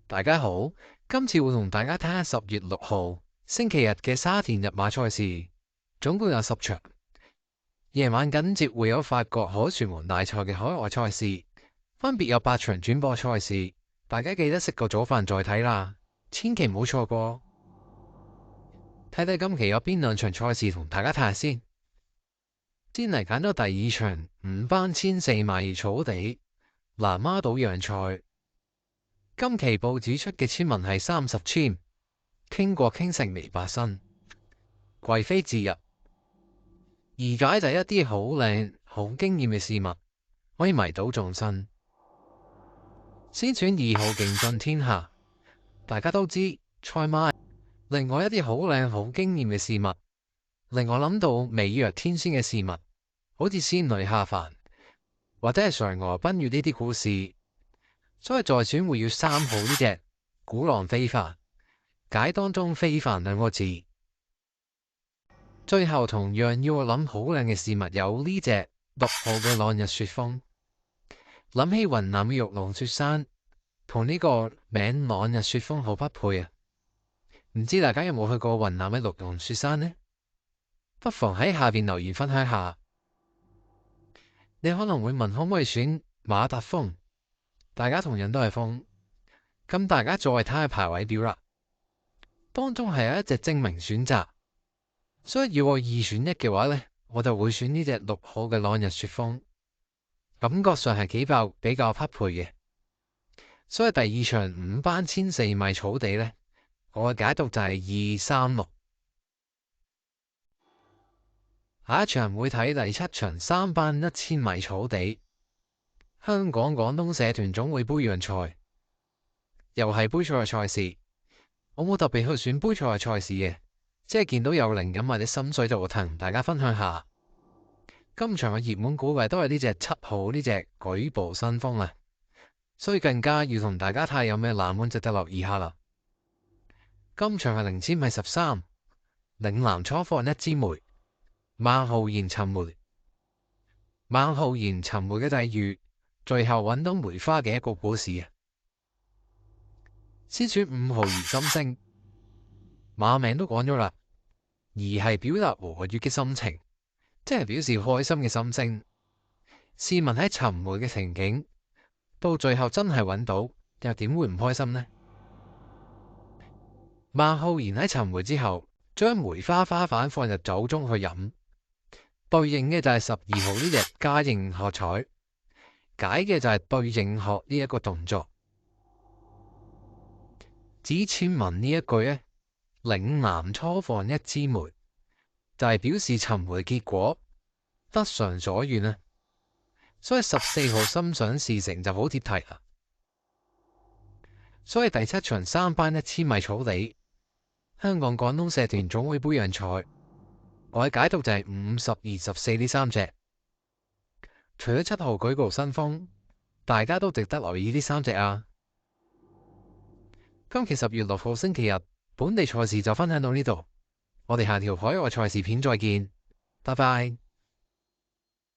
大家好，今次會同大家睇下10月6號星期日嘅沙田日馬賽事，總共有10場。夜晚緊接會有法國凱旋門大賽嘅海外賽事，分別有8場轉播賽事，大家記得食個早飯再睇啦，千祈唔好錯過。睇睇今期有邊2場賽事同大家睇下先。先嚟揀到第2場5班1004米草地南丫島讓賽。今期報紙出嘅簽文係30簽，傾國傾城未發生，貴妃自入。而解就係一啲好靚、好驚豔嘅事物，可以迷倒眾生。先選2號勁進天下，大家都知賽馬。另外一啲好靚、好驚豔嘅事物，令我諗到美若天仙嘅事物，好似仙女下凡，或者係嫦娥奔月呢啲故事。所以再選會要3號呢隻鼓浪非凡，解當中非凡2個字。最後同樣要我諗好靚嘅事物有呢隻6號嘅朗日雪峰。諗起雲南嘅玉龍雪山，同呢個名朗日雪峰好匹配啊！唔知大家有冇去過雲南嘅玉龍雪山呢？不妨喺下邊留言分享下。你可能會問可唔可以選馬達峰？大家同樣都係風，咁大家再睇下排位表啦。當中係有一隻精明選擇，所以要我2選1嘅話呢，我就會選呢隻6號嘅朗日雪峰，感覺上係比較匹配嘅。所以第2場5班1004米草地呢，我嘅解讀就係2、3、6。下一場會睇第7場3班1000米草地。香港廣東社團總會杯讓賽，又係杯賽賽事。我冇特別去選杯賽賽事嘅，即係見到有靈感或者心水就會同大家分享下。今場嘅熱門估計都係呢隻7號呢隻舉步新風啊，所以更加要同大家睇下有咩冷門值得留意下啦。今場係領先米13，嶺南初放1支梅，孟浩然尋梅。孟浩然尋梅嘅際遇，最後揾到梅花嘅一個故事啊！先選5號兒心聲，馬名都講咗啦，兒係表達和悅嘅心情，即係表示開心嘅心聲。試問喺尋梅嘅情景，到最後真係揾到，又點會唔開心呢？孟浩然喺尋梅之後，將梅花花瓣放入酒中去飲，對應嘅就係12號呢隻嘉應喝彩。解嘅就係對應學呢一個動作。至於簽文呢一句呢，嶺南初放1支梅，就係表示尋梅結果得償所願啊。所以14號心想事成就好貼題啦。所以第7場3班1000米草地，香港廣東社團總會杯讓賽，我嘅解讀就係5、10、24呢3隻。除咗7號舉步新風，大家都值得留意呢3隻啊！今期10月6號星期日本地賽事就分享到呢度，我哋下條海外賽事片再見，拜拜。